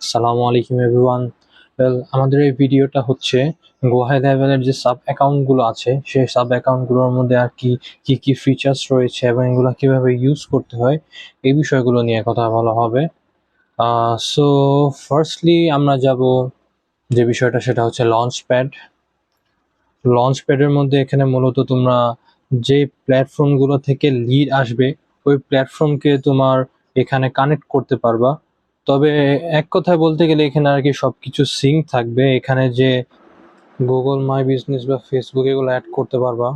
আসসালামু আলাইকুম এভরিওয়ান। আমাদের এই ভিডিওটা হচ্ছে গোহাই লেভেলের যে সাব অ্যাকাউন্টগুলো আছে সেই সাব অ্যাকাউন্টগুলোর মধ্যে আর কি ফিচার্স রয়েছে এবং এগুলো কিভাবে ইউজ করতে হয় এই বিষয়গুলো নিয়ে কথা বলা হবে। সো ফার্স্টলি আমরা যাব যে বিষয়টা সেটা হচ্ছে লঞ্চ প্যাডের মধ্যে এখানে মূলত তোমরা যে প্ল্যাটফর্মগুলো থেকে লিড আসবে ওই প্ল্যাটফর্মকে তোমার এখানে কানেক্ট করতে পারবা। তবে এক কথায় বলতে গেলে এখানে আর কি সবকিছু সিঙ্ক থাকবে। এখানে যে গুগল মাই বিজনেস বা ফেসবুক এগুলো অ্যাড করতে পারবা।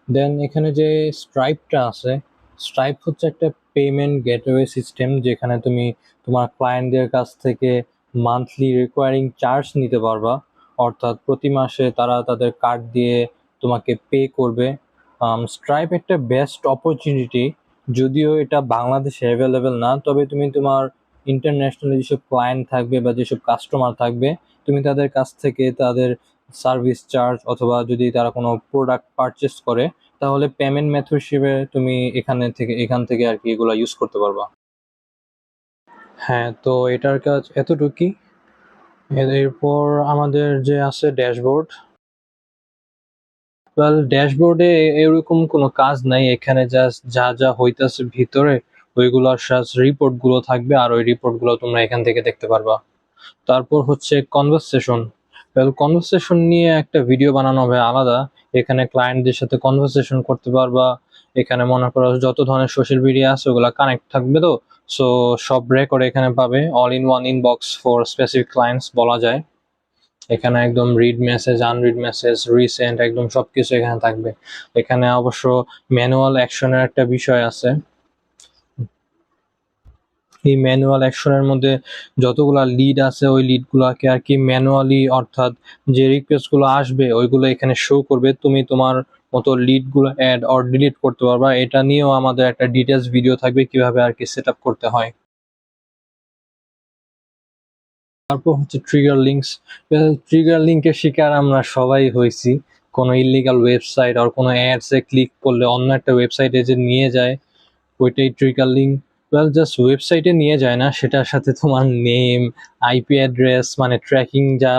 দেন এখানে যে স্ট্রাইপটা আছে, স্ট্রাইপ হচ্ছে একটা পেমেন্ট গেটওয়ে সিস্টেম যেখানে তুমি তোমার ক্লায়েন্টদের কাছ থেকে মান্থলি রিকোয়ারিং চার্জ নিতে পারবা, অর্থাৎ প্রতি মাসে তারা তাদের কার্ড দিয়ে তোমাকে পে করবে। স্ট্রাইপ একটা বেস্ট অপরচুনিটি, যদিও এটা বাংলাদেশে অ্যাভেলেবেল না, তবে তুমি তোমার ইন্টারন্যাশনালি যেসব ক্লায়েন্ট থাকবে বা যেসব কাস্টমার থাকবে তুমি তাদের কাছ থেকে তাদের সার্ভিস চার্জ অথবা যদি তারা কোনো প্রোডাক্ট পারচেস করে তাহলে পেমেন্ট মেথড হিসেবে তুমি এখান থেকে আর কি এগুলো ইউজ করতে পারবা। হ্যাঁ, তো এটার কাজ এতটুকুই। এরপর আমাদের যে আছে ড্যাশবোর্ড। ড্যাশবোর্ডে এরকম কোনো কাজ নাই, এখানে জাস্ট যা যা হইতাছে ভিতরে ওইগুলোর জাস্ট রিপোর্ট গুলো থাকবে আর ওই রিপোর্ট গুলো তোমরা এখান থেকে দেখতে পারবা। তারপর হচ্ছে কনভারসেশন। কনভারসেশন নিয়ে একটা ভিডিও বানানো হবে আলাদা। এখানে ক্লায়েন্টদের সাথে কনভারসেশন করতে পারবা। এখানে মনে করো যত ধরনের সোশ্যাল মিডিয়া আছে ওগুলা কানেক্ট থাকবে, তো সো সব রেকর্ড এখানে পাবে, all in one inbox for specific clients বলা যায়। এখানে একদম read message, unread message, recent একদম সবকিছু এখানে থাকবে। এখানে অবশ্য ম্যানুয়াল অ্যাকশনের একটা বিষয় আছে। এই ম্যানুয়াল অ্যাকশনের মধ্যে যতগুলা লিড আছে ওই লিডগুলোকে আর কি ম্যানুয়ালি, অর্থাৎ যে রিকোয়েস্টগুলো আসবে ওইগুলো এখানে শো করবে, তুমি তোমার মতো লিডগুলো অ্যাড অর ডিলিট করতে পারবা। এটা নিয়েও আমাদের একটা ডিটেলস ভিডিও থাকবে কিভাবে আর কি সেট আপ করতে হয়। তারপর হচ্ছে ট্রিগার লিঙ্কস। ট্রিগার লিঙ্কের শিকার আমরা সবাই হয়েছি। কোনো ইলিগাল ওয়েবসাইট আর কোনো অ্যাডসে ক্লিক করলে অন্য একটা ওয়েবসাইটে যে নিয়ে যায় ওইটাই ট্রিগার লিঙ্ক। জাস্ট ওয়েবসাইটে নিয়ে যায় না, সেটার সাথে তোমার নেম, আইপি অ্যাড্রেস মানে ট্র্যাকিং যা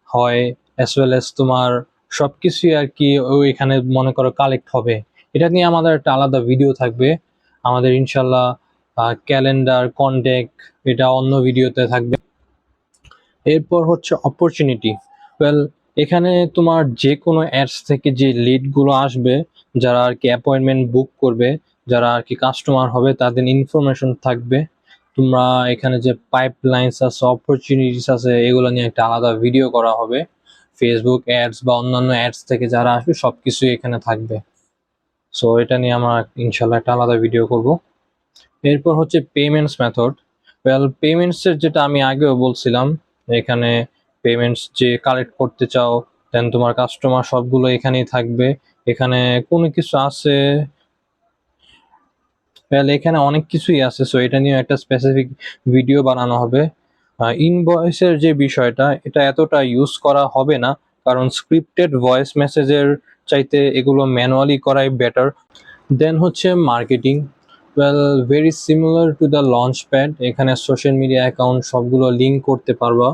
হয় অ্যাজ ওয়েল অ্যাজ তোমার সব কিছুই আর কি ওইখানে মনে করো কালেক্ট হবে। এটা নিয়ে আমাদের একটা আলাদা ভিডিও থাকবে আমাদের ইনশাল্লাহ। ক্যালেন্ডার, কন্ট্যাক্ট এটা অন্য ভিডিওতে থাকবে। এরপর হচ্ছে অপরচুনিটি। ওয়েল এখানে তোমার যে কোনো অ্যাডস থেকে যে লিডগুলো আসবে, যারা আর কি অ্যাপয়েন্টমেন্ট বুক করবে, যারা আর কি কাস্টমার হবে তাদের ইনফরমেশন থাকবে। তোমরা এখানে যে পাইপলাইন্স আছে, অপরচুনিটিস আছে, এগুলো নিয়ে একটা আলাদা ভিডিও করা হবে। ফেসবুক অ্যাডস বা অন্যান্য অ্যাডস থেকে যারা আসবে সব কিছুই এখানে থাকবে। সো এটা নিয়ে আমরা ইনশাল্লাহ একটা আলাদা ভিডিও করব। এরপর হচ্ছে পেমেন্টস মেথড। পেমেন্টসের যেটা আমি আগেও বলছিলাম, এখানে পেমেন্টস যে কালেক্ট করতে চাও দেন তোমার কাস্টমার সবগুলো এখানেই থাকবে। এখানে কোনো কিছু আছে, এখানে অনেক কিছুই আছে, সো এটা নিয়ে একটা স্পেসিফিক ভিডিও বানানো হবে। ইনভয়েসের যে বিষয়টা এটা এতটা ইউজ করা হবে না, কারণ স্ক্রিপ্টেড ভয়েস মেসেজের চাইতে এগুলো ম্যানুয়ালি করাই বেটার। দেন হচ্ছে marketing. Very similar to the launch pad, এখানে সোশ্যাল মিডিয়া অ্যাকাউন্ট সবগুলো লিঙ্ক করতে পারবা,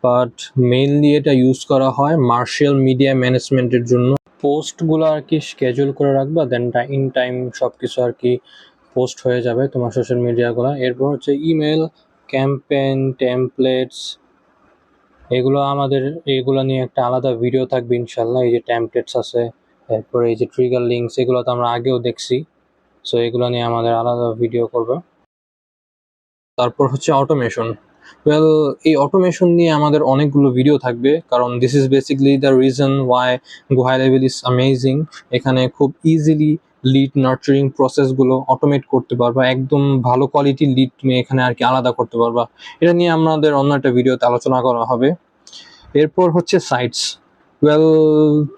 বাট মেইনলি এটা ইউজ করা হয় মার্শাল মিডিয়া ম্যানেজমেন্টের জন্য। পোস্টগুলো আর কি স্কেজুল করে রাখবা, দেন ইন টাইম সব কিছু আর কি পোস্ট হয়ে যাবে তোমার সোশ্যাল মিডিয়াগুলো। এরপর হচ্ছে ইমেল ক্যাম্পেইন টেমপ্লেটস, এগুলো নিয়ে একটা আলাদা ভিডিও থাকবে ইনশাল্লাহ। এই যে টেমপ্লেটস আছে, তারপরে এই যে ট্রিগার লিঙ্কস, এগুলো তো আমরা আগেও দেখছি, সো এগুলো নিয়ে আমাদের আলাদা ভিডিও করবে। তারপর হচ্ছে অটোমেশন। ওয়েল এই অটোমেশন নিয়ে আমাদের অনেকগুলো ভিডিও থাকবে, কারণ this is basically the reason why Gohain level is amazing. এখানে খুব ইজিলি লিড নার্চারিং প্রসেসগুলো অটোমেট করতে পারবা, একদম ভালো কোয়ালিটির লিড তুমি এখানে আর কি আলাদা করতে পারবা। এটা নিয়ে আমাদের অন্য একটা ভিডিওতে আলোচনা করা হবে। এরপর হচ্ছে সাইটস। ওয়েল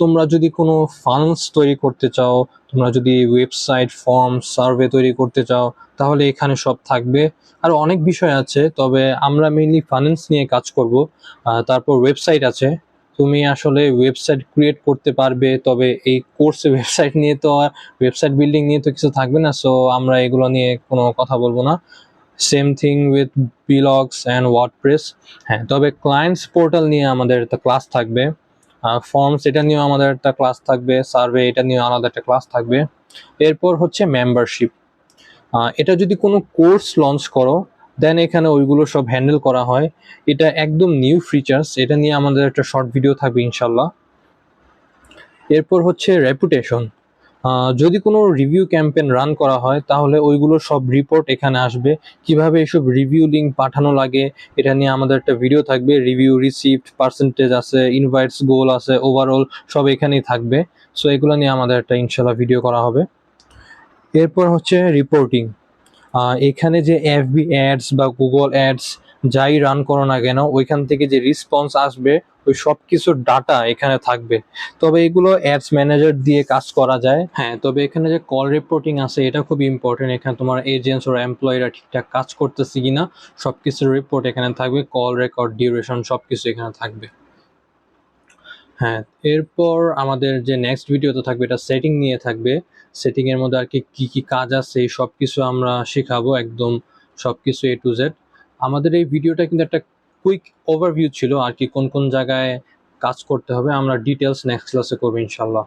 তোমরা যদি কোনো ফান্ডস তৈরি করতে চাও, তোমরা যদি ওয়েবসাইট, ফর্ম, সার্ভে তৈরি করতে চাও তাহলে এখানে সব থাকবে। আর অনেক বিষয় আছে, তবে আমরা মেইনলি ফাইন্যান্স নিয়ে কাজ করব। তারপর ওয়েবসাইট আছে, তুমি আসলে ওয়েবসাইট ক্রিয়েট করতে পারবে, তবে এই কোর্সে ওয়েবসাইট নিয়ে তো আর ওয়েবসাইট বিল্ডিং নিয়ে তো কিছু থাকবে না, সো আমরা এগুলো নিয়ে কোনো কথা বলবো না। Same thing with blogs and WordPress. হ্যাঁ, তবে ক্লায়েন্টস পোর্টাল নিয়ে আমাদের একটা ক্লাস থাকবে, ফর্মস এটা নিয়েও আমাদের একটা ক্লাস থাকবে, সার্ভে এটা নিয়ে আলাদা একটা ক্লাস থাকবে। এরপর হচ্ছে মেম্বারশিপ। এটা যদি কোনো কোর্স লঞ্চ করো দেন এখানে ওইগুলো সব হ্যান্ডেল করা হয়। এটা একদম নিউ ফিচার্স, এটা নিয়ে আমাদের একটা শর্ট ভিডিও থাকবে ইনশাল্লাহ। এরপর হচ্ছে রেপুটেশন। যদি কোনো রিভিউ ক্যাম্পেইন রান করা হয় তাহলে ওইগুলো সব রিপোর্ট এখানে আসবে, কিভাবে এসব রিভিউ লিঙ্ক পাঠানো লাগে এটা নিয়ে আমাদের একটা ভিডিও থাকবে। রিভিউ রিসিপ্ট, পার্সেন্টেজ আছে, ইনভাইটস, গোল আছে, ওভারঅল সব এখানেই থাকবে। সো এগুলো নিয়ে আমাদের একটা ইনশাল্লাহ ভিডিও করা হবে। এরপর হচ্ছে রিপোর্টিং। এখানে যে এফবি অ্যাডস বা গুগল অ্যাডস যাই রান করো না কেন ওইখান থেকে যে রেসপন্স আসবে ওই সব কিছুর ডাটা এখানে থাকবে। তবে এগুলো অ্যাডস ম্যানেজার দিয়ে কাজ করা যায়। হ্যাঁ, তবে এখানে যে কল রিপোর্টিং আছে এটা খুব ইম্পর্টেন্ট। এখানে তোমার এজেন্টস ওর এমপ্লয়িরা ঠিকঠাক কাজ করতেছে কিনা সব কিছুর রিপোর্ট এখানে থাকবে, কল রেকর্ড, ডিউরেশন সব কিছু এখানে থাকবে। হ্যাঁ, এরপর আমাদের যে নেক্সট ভিডিওতে থাকবে এটা সেটিং নিয়ে থাকবে। সেটিং এর মধ্যে আর কি কি কাজ আছে এই সব কিছু আমরা শেখাবো, একদম সব কিছু এ টু জেড। আমাদের এই ভিডিওটা কিন্তু একটা কুইক ওভারভিউ ছিল আর কি, কোন কোন জায়গায় কাজ করতে হবে। আমরা ডিটেলস নেক্সট ক্লাসে করবো ইনশাল্লাহ।